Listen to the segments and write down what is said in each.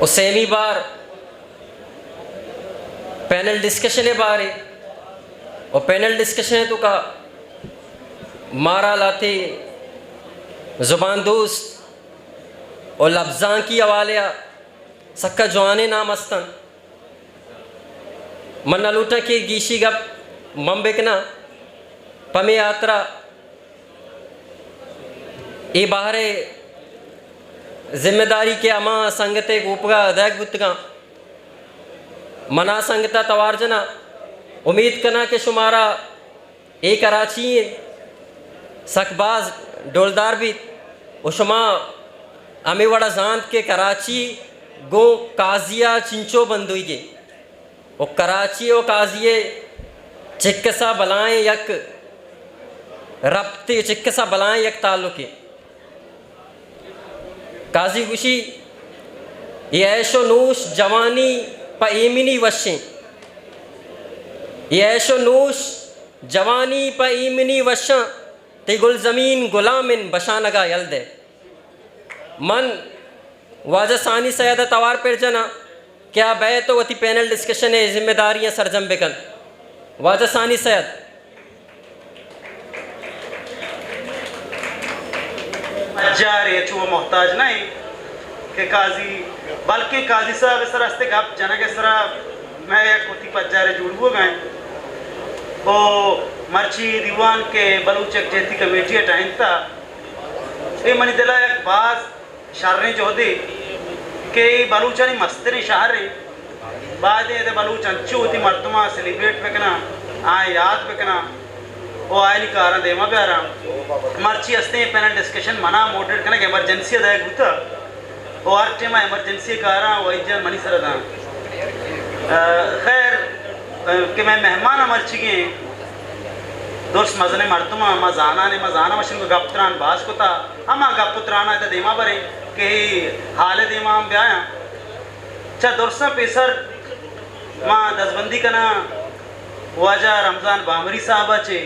और सेमी बार panel discussion बारे और पैनल डिस्कशन तो का मारा लाते ज़ुबान दोस्त और लफ्ज़ां की हवाले सक्का जवाने नाम अस्तन मन लूटा के गीशी गप मम्बेकना पमे यात्रा ये बाहरे जिम्मेदारी के अमा संगते गोपगा अदैग बुतगा मना संगता तवारजना उम्मीद करना के शुमारा एक कराची सकबाज डोलदार भी उशमा अमी वड़ा जानत के कराची गो काजिया चिंचो बंदुई गे और कराची और काजिए चिक्कसा बलाएं यक रब्ते चिक्कसा बलाएं यक ताल्लुके काजी खुशी ये ऐशो नूश जवानी प ईमिनी वशें ये ऐशो नूश जवानी प ईमिनी वशा ते गुल ज़मीन गुलामिन बशानगा यल्दे मन वाजा सानी सैयद तवार पर जना क्या बै तो वती पैनल डिस्कशन है जिम्मेदारियाँ सरजम बेकन वाजा सानी सैयद जारे चुवा मोहताज नहीं के काजी बल्कि काजी साहब इस रास्ते का जना के सरा मैं एक कोती पजारे जुड़ हुए गए ओ मर्ची दीवान के बलूचक जैती कमेटी टाइम था ये मनी दिला एक बात शारने जो दे के बलूचनी मस्तरी शहर है बाद ये दे बलूचन चूती मर्तमा सेलिब्रेट पे कना आए याद पे कना वो आए नहीं कारण देमा पे आ रहा मर्ची अस्ते पैनल डिस्कशन मना मोटेड करना कि इमरजेंसी अदायक होता वो हर टाइम इमरजेंसी कारण वो इज्जत मनी सर था खैर कि मैं मेहमान मर्ची के दोस्त मजने मर्तमा मजाना मशीन को गप्तरान बास को था हम गप्तराना था देमा बरे कि हाले देमा हम ब्याया अच्छा दोस्त पेसर माँ दसबंदी करना वाजा रमज़ान बामरी साहबा चे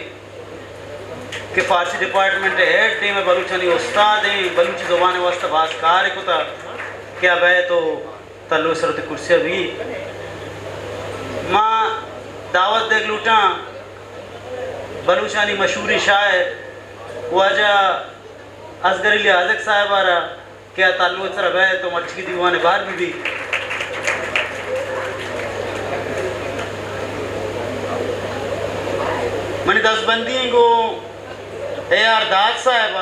के फारसी डिपार्टमेंट हेड थे मैं बलूचनी उस्ताद हैं बलूची ज़ुबान वास्ता बास कार को था क्या बै तो तल्लु सरत कुर्सिया भी माँ दावत देख लूटा बलूचानी मशहूरी शायर वाजा असगरी लिहाजक साहब आ रहा क्या तल्लु सर बै तो मर्ची की दीवाने बाहर भी मनी दसबंदी को AR दाद साहब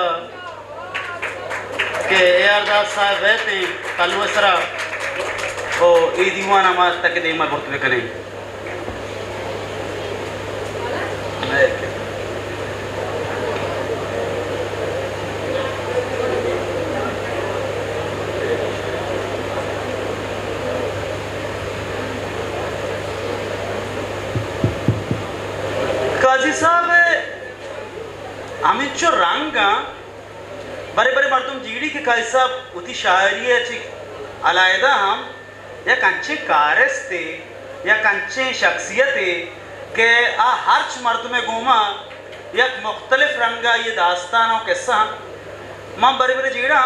के AR दाद साहब रहते कल सरा ओ ये दीवाना माज तक देमा बुर्तवे करें काजी साहब अमित जो रंगा बड़े बड़े मर्दुम जीडी के काजी साहब उती शायरी है अलायदा हम या कंचे कारस्ते या कंचे शख्सियत के आ हर्च मर्द में घूमा या मुख्तलिफ रंगा ये दास्तान और किस्सा माँ बड़े बड़े जीड़ा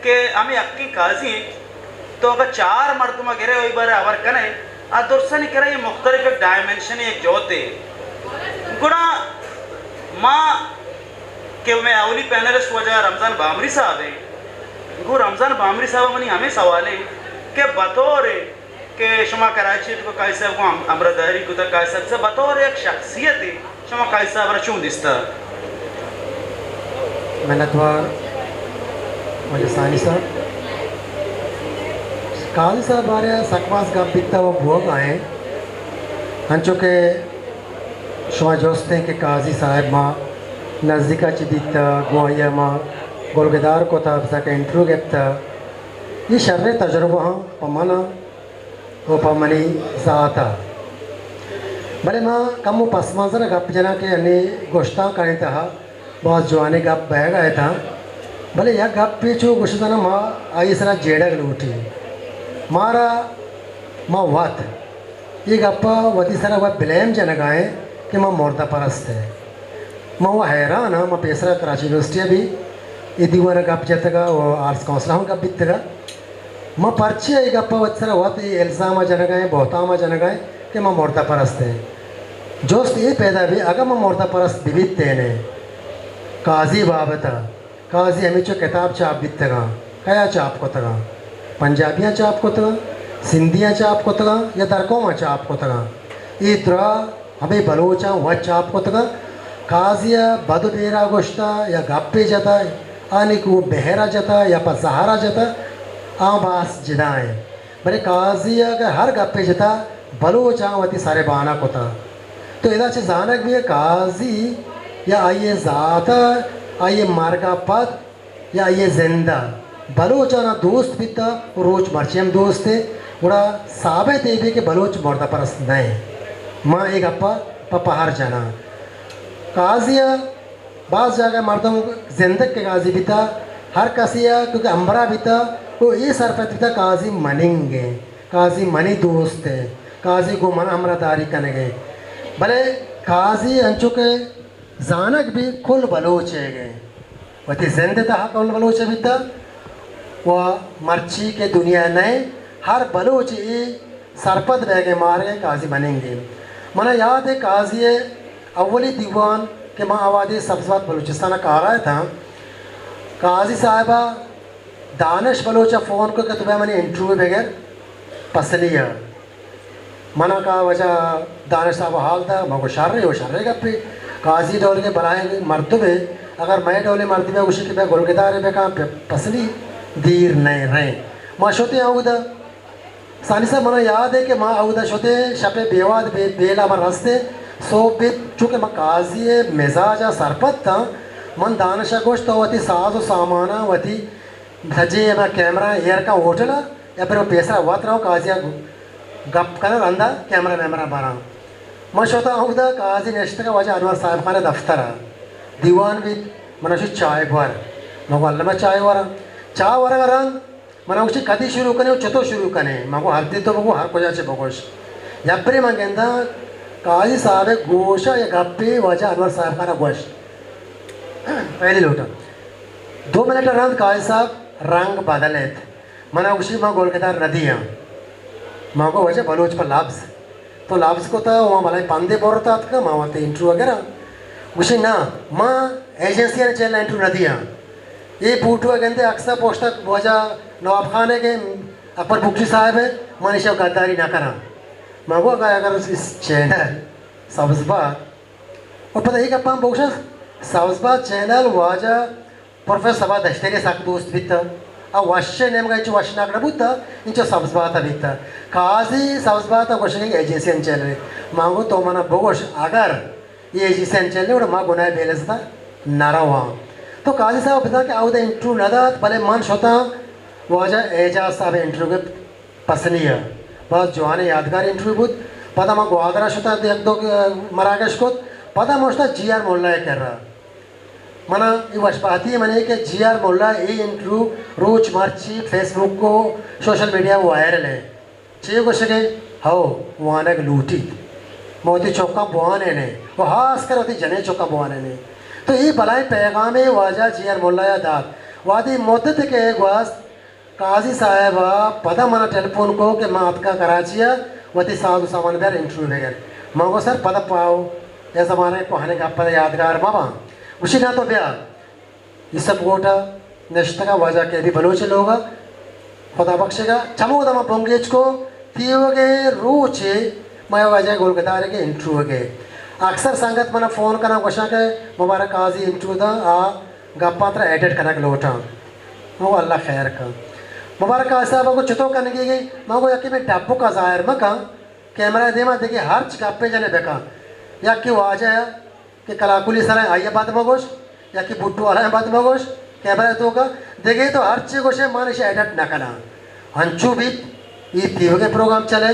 के हमें अक्की काजी तो अगर चार मर्द में गिरे हुई बार आवर कने आ दुर्सा नहीं करे ये मुख्तलिफ एक डायमेंशन एक जोते गुना माँ कि मैं अवली पैनलिस्ट वजह रमज़ान बामरी साहब है गो रमज़ान बामरी साहब मनी हमें सवाल है कि बतौर के शुमा कराची को काई साहब को अमरदारी को काई साहब से बतौर एक शख्सियत है शुमा काई साहब रचूं दिस्ता मेहनतवार मुझे सानी साहब काली साहब बारे सकमास का पिता वो भोग आए हंचो के शुमा जोस्ते के काजी साहब माँ नज़दीका चिदीता गुआया माँ गोलगदार को था बसा के इंटरव्यू गेप्ता ये शर्रे तजुर्बा हाँ पमाना वो पमनी ज़ाता भले माँ कम वो पस मंजर गप जना के अन्य गोश्ता करने था बहुत जवाने गप बह गए था भले यह गप पीछू गोश्ता ना माँ आई सरा जेड़ा लूटी मारा माँ वात ये गप्पा वती सरा वह ब्लेम जनगाए कि माँ मोर्दा परस्त है माँ वो हैरान हाँ माँ पेसरा कराची यूनिवर्सिटी भी ये दीवाना गप जतगा वो आर्ट्स काउंसिल हम गप बितगा माँ पर्ची आई गप्पा वत्सरा वत इल्ज़ाम जनगाए बहुतामा जनगाए कि माँ मोर्ता परस्त है जोस्त ये पैदा भी अगर माँ मोर्ता परस्त विविध तेने काजी बाबता काजी हमें जो किताब चाप बितगा कया चाप को तगा पंजाबियाँ चाप को तगा सिंधियाँ चाप को तगा या दरकोमा चाप को तगा ये द्रा हमें बलोचा वह चाप को तगा काजिया बदु बेरा गोश्ता या गप्पे जता आने को बहरा जता या पसहारा जता आबास जिदाएं बरे काजिया का हर गप्पे जता बलोचा वती सारे बाना को था तो इधर से जानक भी है काजी या आइए ज़ाता आइए मार्गा पद या आइए जिंदा बलोचा ना दोस्त भी था रोज मर्चियम दोस्त थे बड़ा साबित है भी कि बलोच मोर्दा परस्त नहीं माँ एक अपा पपहार जाना काजिया बाज़ जगह मर्दों जिंदग के काजी भी था हर कसिया क्योंकि अंबरा भी था वो ये सरपत भी था काजी मनेंगे काजी मनी दोस्त है काजी को मन अमरदारी करेंगे भले काजी अंचु के जानक भी कुल बलोच है गए वही जिंदे था कुल बलोच भी था वह मर्ची के दुनिया नए हर बलोच ये सरपत बह के मार गए काजी बनेंगे मना याद है काजी अव्वली दीवान के माँ आबादी सब्ज़ात बलूचिस्तान कहा रहा था काजी साहिबा दानिश बलोचा फ़ोन को कि तुम्हें मैंने इंटरव्यू बगैर पसलिया मना का वजह दानिश साहब हाल था मैं वो शर्रे गप्पे काजी डोल के बनाएंगे मर्तबे अगर मैं डोले मर्तबे उसी के गोलगदार बे कहाँ पसली दीर नहीं रहे माँ शोते आऊदा सानी साहब मना याद है कि माँ आऊदा शोते शपे बेवाद बेला मर रस्ते सो बे चूँकि मैं काजी मिजाजा सरपत था मन दानिशा गोश्त वती साजो सामाना वती सजे मैं कैमरा एयर का होटला या फिर वो पैसा वत रहा हूँ काजिया गप कर अंदा कैमरा वैमरा बारा मैं शोता हूँ दा काजी नेश्त का वजह अनवर साहब खाने दफ्तर दीवान भी मनुष्य चाय बार मैं अल्लाह में चाय वारा चाय वारा रंग मना उसी कदी शुरू कने चतो शुरू कने मैं हर दिन तो मैं हर को जाचे बगोश जबरे मैं कहता काजी साहब गोशा या गप्पे वजह अनवर साहब खाना गोश पहले लोटा 2 मिनट रंग काजी साहब रंग बदले मना उसी माँ गोलगदार नदियाँ माँ को वजह बलोच पर लाब्स तो लाब्स को था वहाँ भलाई पंदे बोरता था माँ वहाँ इंटरव्यू वगैरह उसी ना माँ एजेंसियाँ ने चलना इंटरव्यू नदियाँ ये पूछवा कहते अक्सर पोस्टा वजह नवाब खाने के अकबर बुक्सी साहब है मनीषा गद्दारी ना करा माँ को अगर इस चैनल सब्ज़बाद और पता ही कब बोक्शा सब्ज़बाद चैनल वजह प्रोफेसर सभा दश्तेरे साक दोस्त भी था अब वश्य नेम का इंचो वश्य नाक नबूत था इंचो सब्ज़बाद भी था काजी सब्ज़बाद वश्य के एजेंसी चल रहे मांगो तो मना बोगोश अगर ये एजेंसी चल रहे और माँ गुनाह बेलस था नारा वहाँ तो काजी साहब बता कि आउदा इंटरव्यू नदात भले मन शोता वजह एजाज साहब इंटरव्यू के पसलिया बहुत जवान यादगार इंटरव्यू बुत पता माँ ग्वादरा शोता एक दो मराकेश को पता मोस्ता GR मोल्ला कर रहा मना ये वशपाती मने कि GR मोल्ला ये इंटरव्यू रोज मर्ची फेसबुक को सोशल मीडिया वायरल है चे को सके हो वानक लूटी मोती चौका बुआने ने वो हास कर होती जने चौका बुआने ने तो ये भलाई पैगाम वाजा GR मोल्ला या दाद वादी मुद्दत के वास काजी साहब पता मना टेलीफोन को कि माँ आपका कराचिया वती साधु सामान बेर इंटरव्यू वगैरह माँ को सर पता पाओ या ज़माने कहने का पता यादगार बाबा उसी ना तो ब्याह ये सब गोटा नश्ता का वजह के भी बलोच लोग खुदा बख्शेगा चमो दमा बोंगेज को तीवगे रोचे मैं वजह गोलगदार के इंटरव्यू के अक्सर संगत मना फ़ोन करना वशा के मुबारक काजी इंटरव्यू दा गप्पात्र एडिट करना लोटा वो अल्लाह खैर का मुबारक काजी साहब को चुतो करने की गई मैं को यकी में डब्बू का ज़ाहिर मका कैमरा दे मा देखिए हर गप्पे जने बेका या कि वाजह है कि कलाकुली सर आइए बात मगोश या कि बुट्टू वाला बात मगोश कैमरा तो का देखे तो हर चीज़ को से माने से एडिट न करना हंचू भी ये तीव के प्रोग्राम चले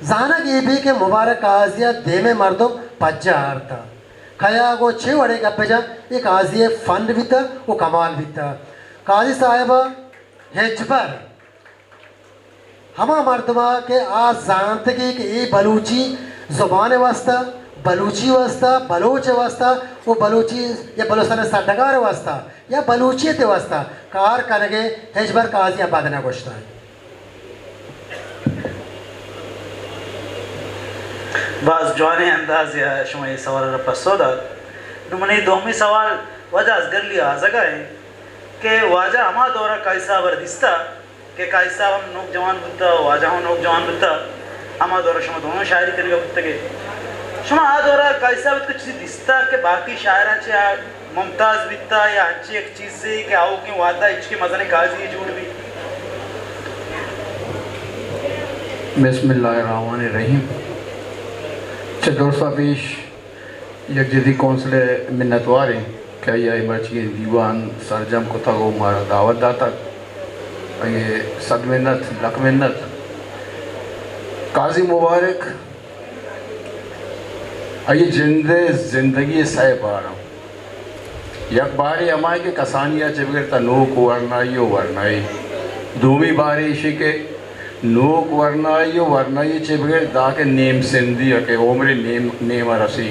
जाना ये भी कि मुबारक काजिया दे में मर्दों पज्जा हारता खया को छे वड़े गप्पे जा ये काजी फंड भी था वो कमाल भी था काजी साहिबा हेजबर हमा मर्दमा के आज जानते कि ये बलूची ज़ुबान वास्ता बलूची वाजता बलोच वाजता वो बलूची या बलोस्तान सड्डगार वाजता या बलूची ते वाजता कार कनगे हेजबर काजी बादना गोश्ता है बाज जवाने अंदाज या शुमा ये सवाल पसोदा नुमने दोमी सवाल वजह असगर लिया आजगा है कि वाजा हमा दौरा कैसा बर्दिस्ता कि कैसा हम नोक जवान बुद्धा वाजा हम नोक जवान बुद्धा हमा दौरा शुमा दोनों शायरी करेगा बुद्धा के शुमा आ दौरा कैसा बुद्ध कुछ दिस्ता कि बाकी शायरांचे मुमताज बित्ता या अच्छी एक चीज़ से कि आओ कि वादा इचके मज़ने काजी झूठ भी बिस्मिल्लाहिर्रहमानिर्रहीम दोस्तों पेश यकजदी कौंसले मिन्नतवारे क्या यह मर्ची दीवान सरजम को था वो मारा दावत दाता ये सद मिन्नत लख मिन्नत काजी मुबारक ये जिंदगी सह बारा यक बारी हमारे के कसानिया चिबगर तनोक वर्नाई दूमी बारी इशी के नोक वर्नाई चिबगर दा के नेम सिंधी के उम्र नेम रसी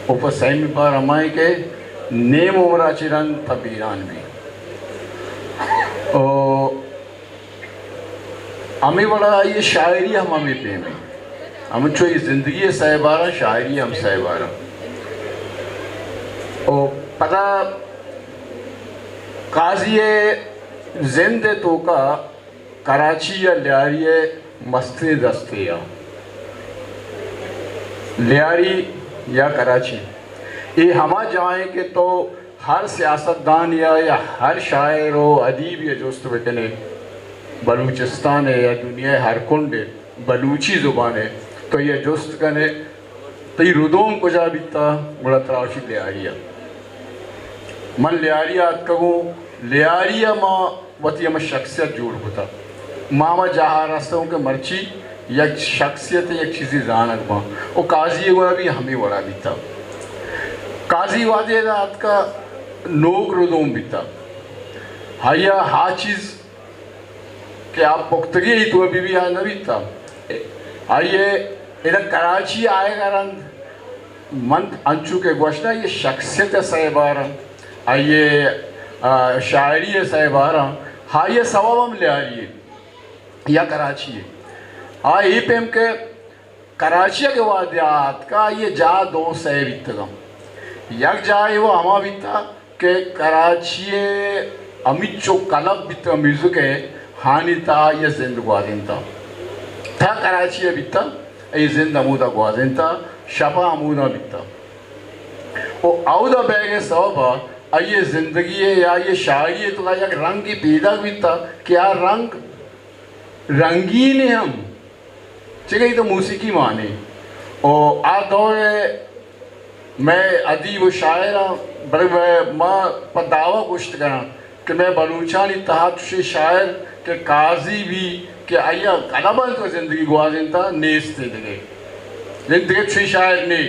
ऊपर सही बार हमारे के नेम उमरा चिरन तबीरान भी हमें बड़ा ये शायरी हम हमें पे में हम चो ये ज़िंदगी सहबारा शायरी हम सहबारा और पता काजी जिंद तो का कराची या लियारी मस्ते दस्ते या लियारी या कराची ये हमा जाए कि तो हर सियासतदान या हर शायर व अदीब या दोस्त बेटने बलूचिस्तान है या दुनिया हर कुंड बलूची ज़ुबान है तो ये दोस्त कने तो ये रुदोम को जा बीता बड़ा तराशी लियारिया मन लियारिया कहूँ लियारिया माँ वती हम शख्सियत जोड़ होता मामा जहाँ रास्तों के मर्ची या शख्सियत एक चीज़ी जानक माँ और काजी हुआ भी हमें बड़ा बीता काजी वादे रात का नोक रुदोम बीता हाया हा चीज़ कि आप पुख्तगी ही तो अभी भी यहाँ न बीता आइए इधर कराची आएगा रंग मन अंचू के गोश्ता ये शख्सियत सहबारा आइए शायरी सहबारा हाँ ये सवाब हम ले आ रही है या कराची है हाँ ये पेम के कराची के वादियात का ये जा दो सह बीतगा यक जाए वो हमा बीता के कराची अमित चो कलब बीता म्यूजिक है हानि था ये जिंद ग्वादिन था कराची बीता ये जिंद अमूदा ग्वादिन था शपा अमूदा बीता वो आउदा बैग सवाबा ये ज़िंदगी है या ये शायरी है तो एक रंग की पैदा भी था क्या रंग रंगीन है हम ठीक है तो मौसीकी माने और आ दौर मैं अदीब व शायर बड़े माँ पर दावा कुश्त करा कि मैं बलूचानी तहत से शायर के काजी भी कि आया कलाबल तो ज़िंदगी गुआजिन था नेस थे लगे ज़िंदगी से शायर ने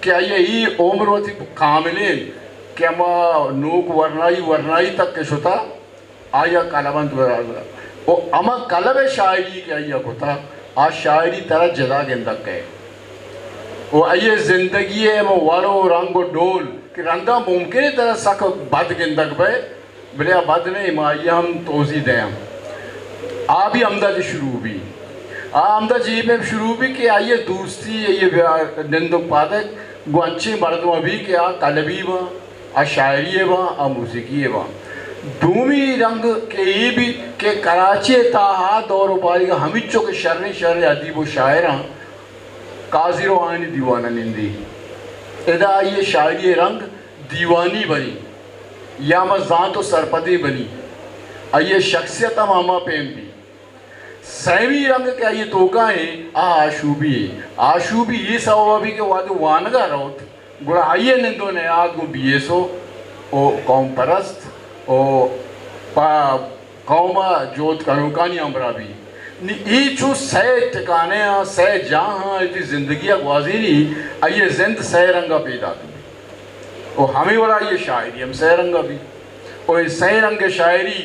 कि आइए ही उम्र होती कामिले क्या माँ नूक वर्नाई तक के शुता आया कलाबंद वो अमा कलब शायरी के आया होता आज शायरी तरह जदा गेंदक है वो आइए ज़िंदगी है वो वारो रंगो डोल कि रंगा मुमकिन तरह सक बद गेंदक पे बड़े बद नहीं माँ ये हम तोज़ी दें हम आ भी अमदा शुरू भी अमदा जी में शुरू भी कि आइए दोस्ती ये निंदुक पादक गुआंची मर्दों भी कि आ कलबी वहाँ आ शायरी है वहाँ आ मूसिकी है वहाँ दूमी रंग के ये भी के कराची ताहा दौर उपारी का हमिचो के शर अदीब व शायर काजिरो आनी दीवाना निंदी इदा ये शायरी रंग दीवानी बनी या मजां तो सरपदी बनी ये शख्सियत मामा पेम भी सैवी रंग क्या ये तोका है आशूबी ये सवा भी के वादे वानगा रोत गुड़ा आइए निंदो ने आग बीएसओ ओ कौम परस्त ओ कौमा जोत कनुकानी अमरा भी ये चो सह टिकाने सह जहाँ इतनी जिंदगी वाजीरी ये जिंद सह रंगा पैदा थी और हमें वाला ये शायरी हम सह रंगा भी और ये सह रंग शायरी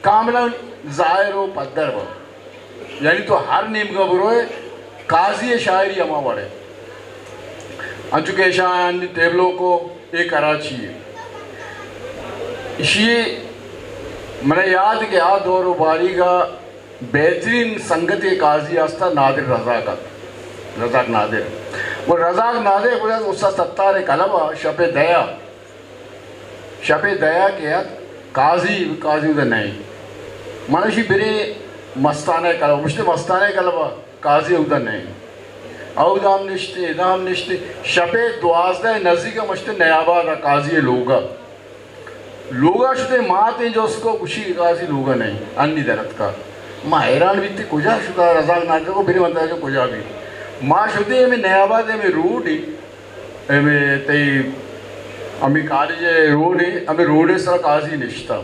कामला ज़ाहिर पद्दर व यानी तो हर नेम का बुरो है काजी शायरी अमा बड़े अंचुकेशान टेबलों को ये कराची है इसी मैंने याद कि आ दौर बारी का बेहतरीन संगत काजी आस्था नादिर रज़ाक नादिर वो रज़ाक नादिर बोले उसका सत्तार कलबा शपे दया के याद काजी उधर नहीं मनुष्य बिरे मस्ताने कलबा मुझे मस्ताने कलबा काजी उधर नहीं औदाम निश्ते इदाम निश्ते शपे द्वाजदा नज़ीक मश्ते नयाबाद काजी लोगा शुते माते जो उसको खुशी काजी लोगा नहीं अन्नी दरत का माँ हैरान भी थी कुजा शुदा रज़ाक नादिर को बिरे मंदा जो कुजा भी माँ शुदे में नयाबाद में रोड ही में तई अमी काली रोड ही अमी रोड सर काजी निश्ता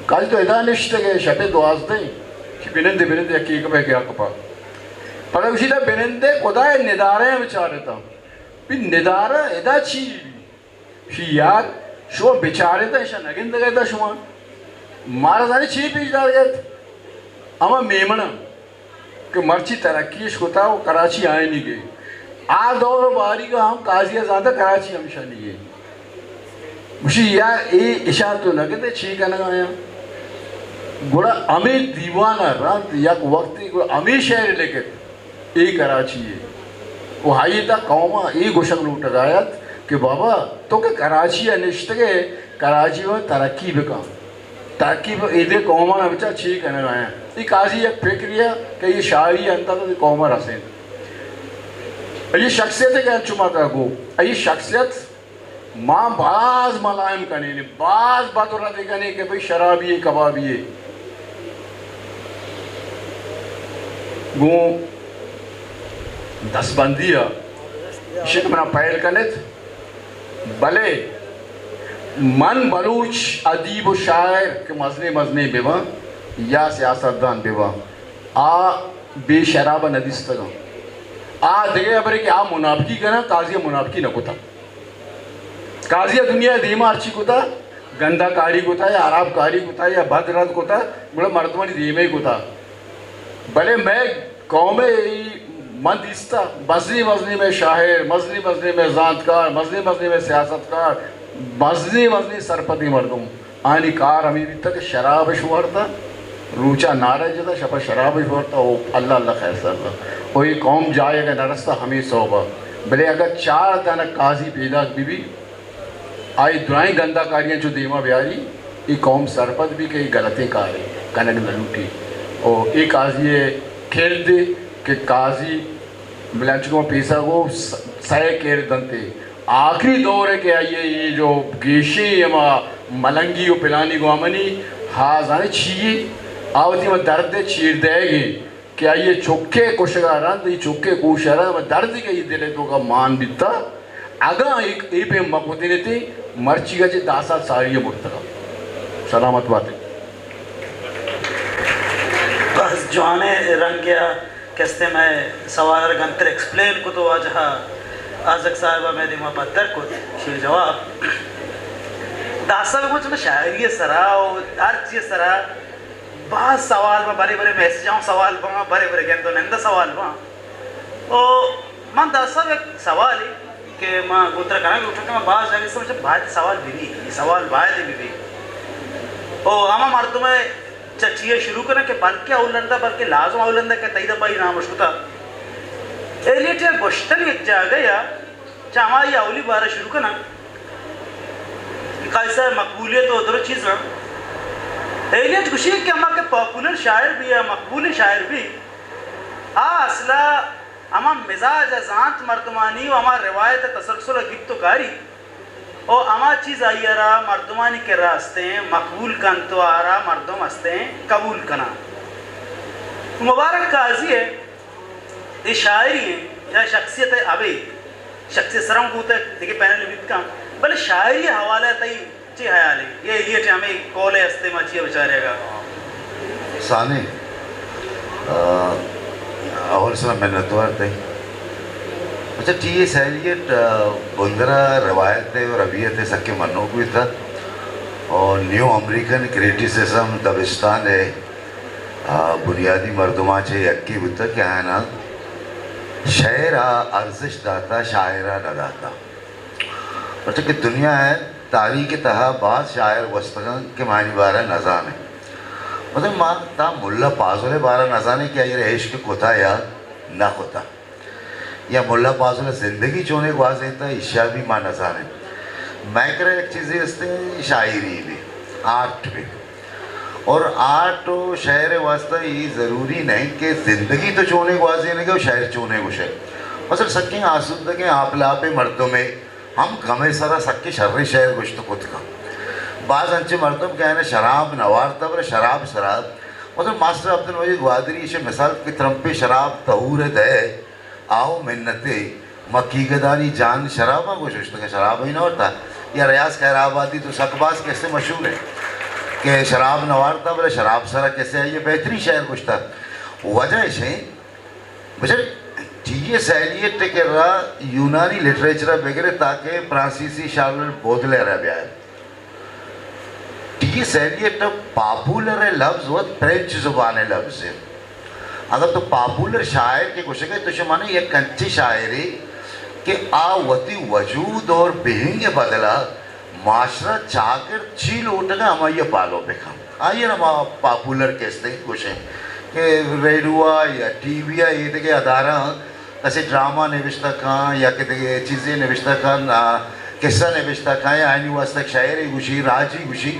काजी तो इदा निश्ते के शपे द्वाजदा कि बिनंदे की कपे क्या कपा पर उसी तरह बिनंदे खुदा निदारे बेचारे था भी निदारा इदा ची याद शो बेचारे था ऐसा नगिंद गए था शुमा मारा जाने ची पीछ डाल गए अमा मेमना कि मर्ची तरक्की होता वो कराची आए नहीं गए आ दौर बारी का हम काजिया ज़्यादा कराची हमेशा नहीं गए मुझे यार ये इशार तो लगे थे छी कहना आया गुड़ा अमी दीवाना रात या वक्त अमी शहर लेके ये कराची है वो हाई था कौमा ये गुशन लूट गायत कि बाबा तो के कराची अनिश्त के कराची में तरक्की भी काम तरक्की पर इधे कौमा ना बच्चा छी कहने आया ये काजी एक फिक्रिया कि ये शायरी अंतर तो कौमा रसे ये शख्सियत है क्या चुमाता को ये शख्सियत माँ बाज मलायम करने ने बाज बात और देखने के भाई शराबी है कबाबी है गो 10 बंदिया शिक मना पहल करने भले मन बलूच अदीब व शायर के मजने बेवा या सियासतदान बेवा आ बेशराबा नदिस्तगा आ देखे बरे कि आ मुनाफकी करना काजिया मुनाफकी न कोता काजिया दुनिया धीमा अर्ची कोता गंदा कारी कोता या आराब कारी कोता या भद्रद कोता बड़ा मर्दमानी धीमे कोता भले मैं गाँव में मन दिस्ता मजनी में शायर मजनी में जानकार मजनी में सियासतकार मजनी सरपति मर्दूम आनी कार अमीरी तक शराब शुवरता रूचा नाराज था शपा शराब शुवरता वो अल्लाह खैर सर वो ये कौम जाएगा नरस्ता हमें सोबा भले अगर 4 दाना काजी पैदा बीबी आई दुआई गंदा कारियाँ जो दीमा ब्यारी ये कौम सरपत भी कई गलती कारी कनक न लूटी और एक काजी खेल दे कि काजी मिलाचुकों पैसा को सह केर दंते आखिरी दौर है कि आइए ये जो गेशी यमा मलंगी को पिलानी को अमनी हाँ जाने छिए आवती में दर्द चीर देगी कि आइए चौके कुशगा रंद ये चौके कुशरा में दर्द के ये दिले तो का मान बिता अगा एक ए पे मकुदी ने थी मर्ची का जे 10 साल सारी मुर्तका सलामत बातें बस जवाने रंग क्या कहते मैं सवाल गंतर एक्सप्लेन को तो आज आजक साहिबा मैं दिमा पत्थर को शेर जवाब दासा में कुछ शायरी सरा और हर चीज़ सरा बहुत सवाल में बड़े मैसेज आऊँ सवाल बा बड़े ज्ञान तो नंदा सवाल बा ओ मन दासा एक सवाल है कि माँ गोत्र करेंगे उठा के मैं बाहर जाके समझे भाई सवाल भी सवाल भाई भी ओ आमा मर्द में चचिए शुरू करना कि बल्कि औलंदा बल्कि लाजम औलंदा के तई दपाई नाम उसका एलियट या गोश्तन एक जगह या चामा ये औली बारह शुरू करना कैसा मकबूलियत तो उधर चीज़ ना एलियट खुशी कि हमारे के पॉपुलर शायर भी है मकबूल शायर भी असला हमार मिजाज अजांत मर्दमानी और हमार रिवायत तसलसल गिफ्तकारी और अमा चीज़ आई रहा मर्दमानी के रास्ते मकबूल कन तो आ रहा मर्दम हंसते हैं कबूल कना मुबारक काजी है ये शायरी है या शख्सियत है अबे शख्सियत सरम कूते देखिए पैनल विद का भले शायरी हवाला तई ची हयाल है ये लिए हमें कॉल है हंसते मचिए बेचारेगा साने और समय मेहनत तई अच्छा ठीक है सैलियट बुंदरा रवायत है और अबियत है सबके मनो भी था और न्यू अमेरिकन क्रिटिसिज्म दबिस्तान है बुनियादी मरदमा चे यक्की बुद्ध क्या है ना शायरा अर्जिश दाता शायरा न दाता। मतलब कि दुनिया है तारीख तहा बाद शायर वस्तगन के मानी बारा नजाने मतलब माँ ता मुल्ला पाजुले बारा नजाने क्या ये इश्क कोता या ना होता या मुल्ला पाजुले ज़िंदगी चोने को वाजे था ईशा भी माँ नजाने मैं कह रहा एक चीज़ें इसते शायरी भी आर्ट भी और आर्ट और शायर वास्ता ये ज़रूरी नहीं कि ज़िंदगी तो चोने को वाजे नहीं कि शायर चोने को शायर मतलब सकें आसूद के आप लापे मर्दों में हम गमे सारा सके शर्री शायर कुछ तो खुद का बाज़ अंचे मर्दों क्या है ना शराब नवारता पर शराब शराब मतलब मास्टर अब्दुल मजीद ग्वादरी से मिसाल की तरम्पे शराब तहूर दे आओ मिन्नते मक्की गदारी जान शराबा कुछ तो शराब ही ना होता या रियाज खैराबादी तो सकबाज कैसे मशहूर है कि शराब नवारता बोले शराब सरा कैसे है ये बेहतरीन शायर कुछ था वजह से बचर ठीक है सैलियत के रहा यूनानी लिटरेचर वगैरह ताकि फ्रांसीसी शार्लेट बोदलेयर है ब्याह ठीक है सैलियत पॉपुलर है लफ्ज़ वो फ्रेंच ज़ुबान है लफ्ज़ है अगर तो पॉपुलर शायर के कुछ है तो माने ये कंची शायरी कि आवती वजूद और बेहिंग बदला माशरा चाकर चील उठगा हम ये पालो पे खाम आइए ना पॉपुलर कैसे कुछ है कि रेडियो या टीवी या ये देखिए अदारा कैसे ड्रामा निविश्ता कहाँ या कि चीज़ें निविश्ता कहाँ किस्सा निविश्ता कहाँ या आनी वास्तव शायरी गुशी राजी गुशी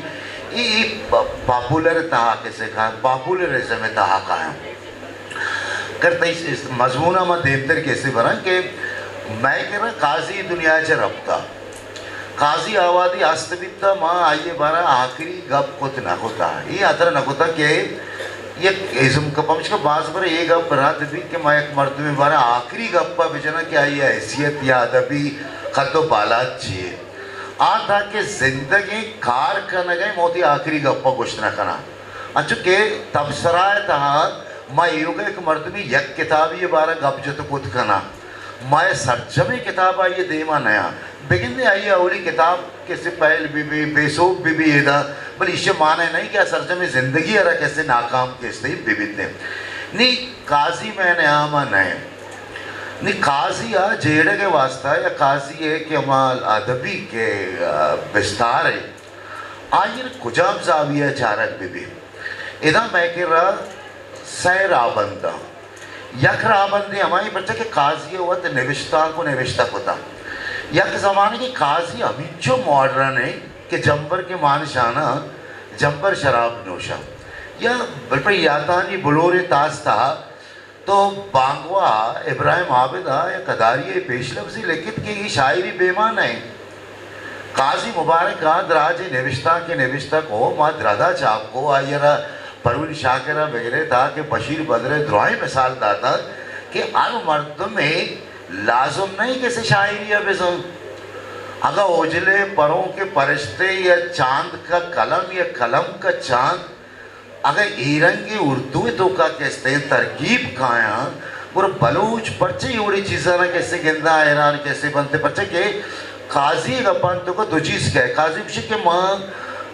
ये पॉपुलर तहा कैसे कहाँ पॉपुलरिज्म में तहा कहाँ करते इस मजमूना में देवतर कैसे बना कि मैं कह रहा काजी दुनिया से रब्ता काजी आवादी आस्तविकता माँ आइए बारा आखिरी गप कुछ ना होता ये अतर न होता कि ये इसम का पमच का बास पर ये गप रात भी कि मैं एक मर्द में बारा आखिरी गप्पा बेचना क्या ये हैसियत या अदबी खतो बालात चाहिए था कि जिंदगी कार करना गए मोती आखिरी गप्पा कुछ ना करना अच्छा के तबसराय तहा मैं योग एक मर्द में यक किताब ये बारा गप जो तो खुद करना मैं सरजमी किताब आई देमा नया बेगिन ने आई अवली किताब कैसे पहल बीबी बेसोब बीबी ये था बोले इससे माने नहीं क्या सरजमी ज़िंदगी अरा कैसे नाकाम कैसे बीबित ने नहीं काजी मैंने आमा नए नहीं काजी आ जेड़े के वास्ता या काजी है कि हमाल अदबी के विस्तार है आइए कुजाम जाविया चारक बीबी इधर मैं कह रहा सैराबंदा यक राबंदी हमारी बच्चे के काजी हुआ तो निविश्ता को निविश्ता होता यक ज़माने की काजी अभी जो मॉडर्न है कि जंबर के मानशाना जंबर शराब नोशा या बिल्कुल यातानी बुलोरे ताज था तो बांगवा इब्राहिम आबिदा या कदारी पेश लफ्जी लिखित की ये शायरी बेमान है काजी मुबारक दराज निविश्ता के निविश्ता को माँ द्रादा चाप को आयरा परवीन शाकिरा वगैरह था कि बशीर बदरे द्रोही मिसाल दाता कि अन मर्द में लाजुम नहीं कैसे शायरी है बेसम अगर उजले परों के परिश्ते या चांद का कलम या कलम का चांद अगर ईरंगी उर्दू तो का कैसे तरकीब काया और बलूच पर्चे उड़ी चीज़ा ना कैसे गेंदा ऐरान कैसे बनते पर्चे के काजी अपन तो को दो चीज़ क्या है काजी विषय के माँ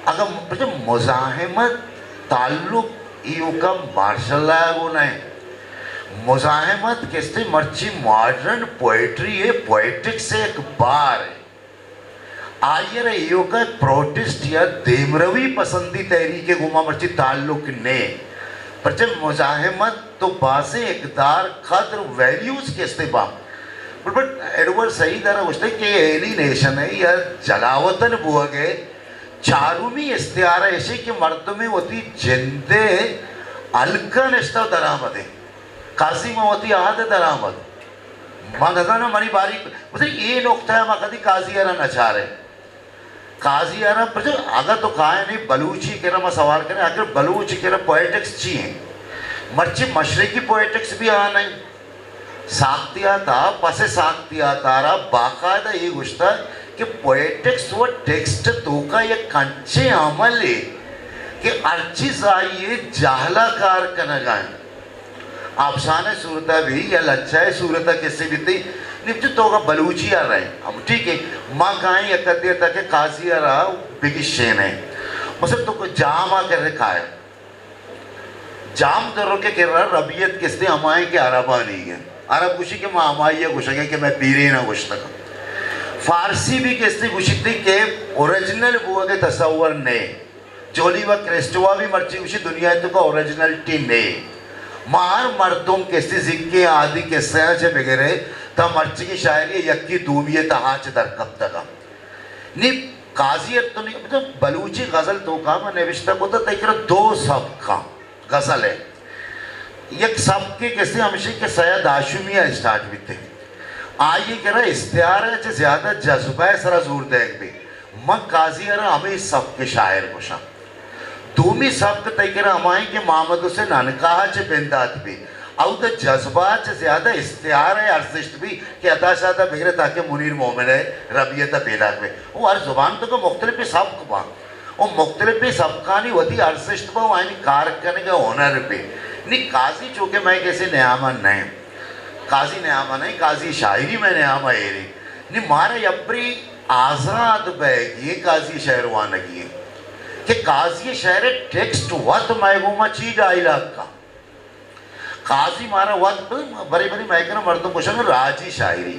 अगर बच्चे मुजाहिमत ताल्लुक यू का मार्शल वो नहीं मुजाहिमत कैसे मर्ची मॉडर्न पोइट्री है पोइटिक से एक बार है आइए रे यो का प्रोटेस्ट या देमरवी पसंदी तहरीके गुमा मर्ची ताल्लुक ने पर जब मुजाहिमत तो बासे इकदार खद्र वैल्यूज कैसे बाम बट एडवर्ड सही तरह उसने कि एलिनेशन है या जलावतन बुआ गए चारूमी इस्तियार ऐसे कि मर्द में होती जिंदे अलकन इस्ता दरामद है कासी में होती आहद दरामद माँ ना मरी बारी मुझे ये नुकता है माँ कभी काजी आना नचा रहे काजी आना पर अगर तो कहा है नहीं बलूची के ना मैं सवाल करें अगर बलूची के ना पोएटिक्स चाहिए मर्ची मशरकी पोएटिक्स भी आ नहीं साख्तिया था पसे साख्तिया तारा बाकायदा ये गुस्ता कि पोएटिक्स वो टेक्स्ट तो का ये कंचे अमल है कि अर्ची जाइए जाहलाकार करना गाएं आपसाने सूरता भी या लच्छाए सूरता किसी भी थी निप्चु तो का बलूची आ रहे हैं अब ठीक है माँ गाएं या कर दिया था कि काजी आ रहा बिगिशेन है मतलब तो को जामा कर रखा है जाम दरों के किर्रा रबियत किसते हमारे के अरबा नहीं है अरब कुशी के माँ हमारी ये गुशगे कि मैं पीरे ना गुश तक फारसी भी किसते गुशिती के ओरिजिनल बुआ के तस्वर ने जोली व क्रिस्टवा भी मर्ची गुशी दुनिया तो का ओरिजिनलिटी ने मार मर्दों किसते जिक्के आदि किस्से चे वगैरह ता मर्ची की शायरी यक्की दूमिये तहाच दर कब तक नी काजियत तो नहीं मतलब बलूची गज़ल तो का मैं निविष्टा को तो तेरा दो सब का गज़ल है एक सब के किससे हमशी के सैयद आशुमिया स्टार्ट भी थे आइए कह रहा इस्तियार है जो ज़्यादा जज्बा है सरा जोर देख भी मग काजी अरा हमें सब के शायर कुशा दूमी सब के तय करा हमारे के मामद से ननकाह चे बिंदात भी और तो जज्बात ज़्यादा इस्तियार है अर्जिश्त भी कि अता शादा बिगड़े ताकि मुनीर मोमिन है रबियत पैदा में वो हर जुबान तो का मुख्तलिफ सबक बा वो मुख्तलिफ सबकानी वही अर्जिश्त बा वो कार करने का हुनर पे नहीं काजी चूँकि मैं कैसे न्यामन नहीं काजी न्यामा नहीं काजी शायरी में न्यामा एरी नहीं मारे अपनी आज़ाद बैग ये काजी शहरवानगी है कि काजी शहर टेक्स्ट वत मैगुमा चीज आइलाक का काजी मारा वत बड़ी बड़ी मैगना मर्दों को शंग राजी शायरी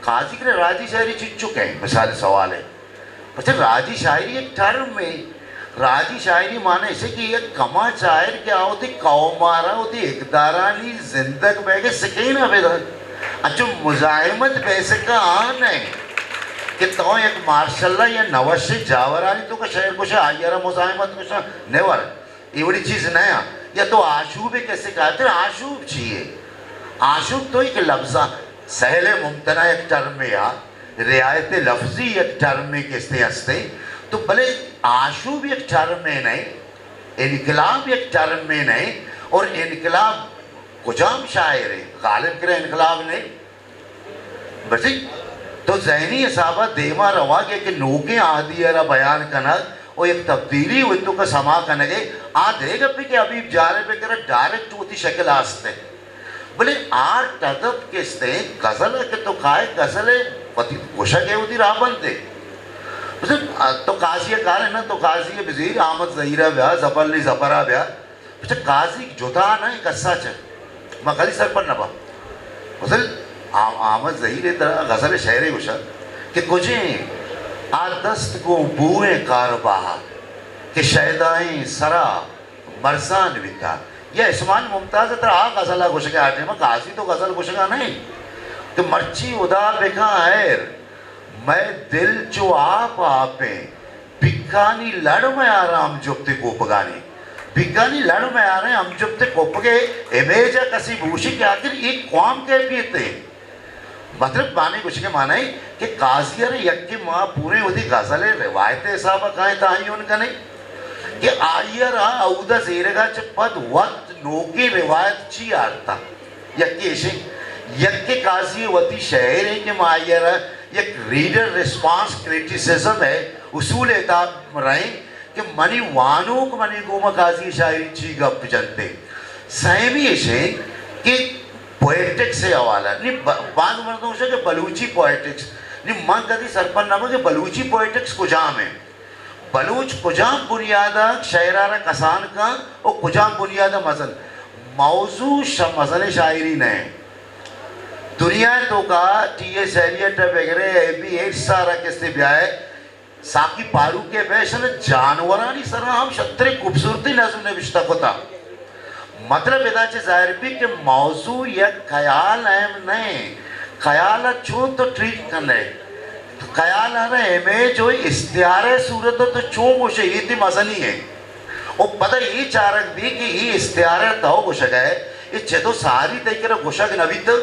काजी के राजी शायरी चीज चुके हैं मिसाल सवाल है अच्छा राजी शायरी एक टर्म में राजी शायरी माने ऐसे कि ये कमा शायर क्या होती कौमारा होती इकदारानी जिंदग बैगे सिके ना बेदन अच्छा मुजाहिमत पैसे का आन है कि तो एक मार्शल्ला या नवशी जावरानी तो का शायर कुछ आयरा मुजाहिमत कुछ नेवर एवरी चीज़ नया या तो आशूब कैसे कहते हैं आशूब चाहिए आशूब तो एक लफ्ज़ा सहले मुमतना एक टर्म में या रियायत लफ्ज़ी एक टर्म में किसते हंसते तो भले आशूब एक टर्म में नहीं इनकलाब एक टर्म में नहीं और इनकलाब कुजाम शायर है गालिब करे इनकलाब नहीं बस तो जहनी हिसाबा देमा रवा के कि नोके आदियारा बयान करना और एक तब्दीली हुई तो का समा करने गए देगा भी कि अभी जा रहे पे करे डायरेक्ट होती शक्ल आस्ते बोले आर्ट अदब किसते गज़ल के तो खाए गज़ल पति गोशा के होती राह बनते तो काजी कार है ना तो काजी वजीर अहमद ज़हीरा ब्या ज़बरली ज़बरा ब्या अच्छा काजी जुदा ना कस्सा च मैं खाली सर पर नबा फसल अहमद ज़हीर तरह गज़ल शहर गोशा कि कुछ आदस्त को बुए कारबाह कि शैदाएं सरा मरसान बिता यह इस्मान मुमताज़ तरह आ गज़ला गोश के आटे में काजी तो गज़ल गोशगा नहीं तो मर्ची उदा बेखा है मैं दिल जो आप आपे बिकानी लड़ में आराम जुबते कोपगानी बिकानी लड़ में आ रहे हम जुबते कोपगे इमेज कसी भूषी के आखिर एक कौम के पीते मतलब माने कुछ के माना है कि काजियर यक्की माँ पूरे होती गज़लें रिवायतें हिसाब कहाँ ताही उनका नहीं कि आयर औदा ज़ेरेगा चपद वक्त नोकी रिवायत ची आरता यक्की ऐसे यक्की काजी वती शहर है कि मायर एक रीडर रिस्पांस क्रिटिसिज्म है उसूल एताब रहे कि मनी वानों को मनी गोमा काजी शायरी ची गप जनते सहमी ऐसे कि पोएटिक्स से हवाला नहीं बाद मर्दों से कि बलूची पोएटिक्स नहीं मन कभी सरपन ना कि बलूची पोएटिक्स कुजाम है बलूच कुजाम बुनियादा शहरारा कसान का और कुजाम बुनियादा मजल मौजू मजल शायरी ने दुनिया तो का टी.एस. एलियट वगैरह भी एक सारा किसने ब्याह साकी पारू के बैशन जानवरानी सरा हम शत्रु खूबसूरती नज़म ने विश्ता होता मतलब इधर से जाहिर भी कि मौजू या ख्याल है नहीं ख्याल छो तो ट्रीट करने ख्याल है ना हमें जो इस्तियार सूरत तो चो मुझे ये थी मज़नी है और पता ये चारक भी कि ये इस्तियार तो गुशा गए ये चेतो सारी तरीके गुशा के नबी तो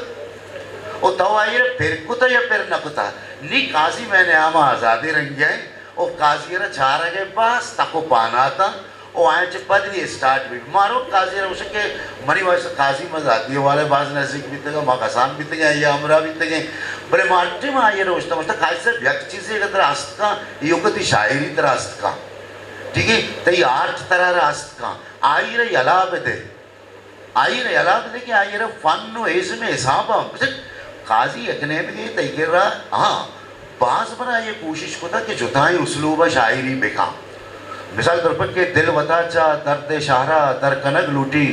और तो आई फिर कुता या फिर न कुता नी काजी मैंने आम आज़ादी रंग गए और काजी चार गए बस तको पाना था और आए पद नहीं स्टार्ट भी मारो काजी उसे के मनी वैसे काजी मजादी वाले बाज नजीक भी तक मकासान भी तक या अमरा भी तक बड़े मार्टे में आइए रोशता मतलब काजी व्यक्त चीज़ें अगर रास्त का योगती शायरी तरह रास्त का ठीक है तो ये आर्ट तरह रास्त का आई रही अलाब दे आई रही अलाब दे कि आई रहा फन नो ऐसे में हिसाब काजी यकने भी तय हाँ बाज बना ये कोशिश को था कि जुताई उसलूबा शायरी बेका मिसाल तौर पर के दिल वताचा दर्द शाहरा दर कनक लूटी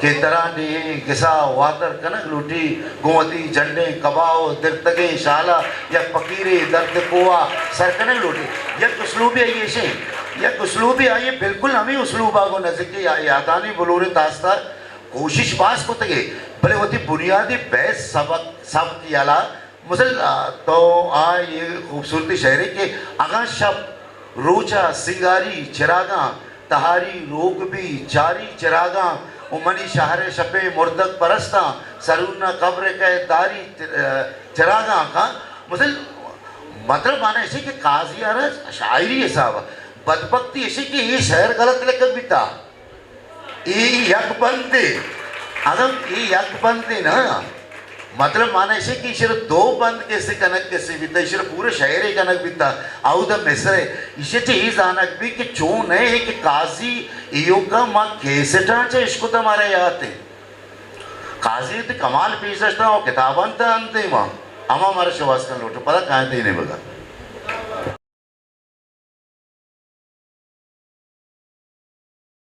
के तरह ने किसा वादर कनक लूटी गोवती झंडे कबाओ दिरतगे शाला या फकीरे दर्द कोआ सर कनक लूटी यह उसलूब है ये से यह उसलूब है ये बिल्कुल हमें उसलूबा को नजदीक यादानी बलूर तास्ता कोशिश पास को तगे भले होती बुनियादी बहस सबक की आला मुसल तो ये खूबसूरती शहरी के अगा शब्द रोचा सिंगारी चिरागा तहारी रोग भी जारी चिरागा उमनी शहर शपे मुर्दक परस्ता सरूना कब्र के दारी चिरागा का मुसल मतलब माना ऐसे कि काजियार शायरी है साहब बदबख्ती ऐसे कि ये शहर गलत लेकर बीता ये यक बंदे अगर ये यक बंदे ना मतलब माना ऐसे कि सिर्फ दो बंद कैसे कनक कैसे बीता सिर्फ पूरे शहर ही कनक बीता आउद मिसरे इसे चाहिए जानक भी कि चोन है कि काजी इयो का माँ कैसे टांचे इसको तो हमारे याद है काजी तो कमाल पीसता हो किताबन तो अंते माँ अमा हमारे शवास का लोटो पता कहाँ थे नहीं बगा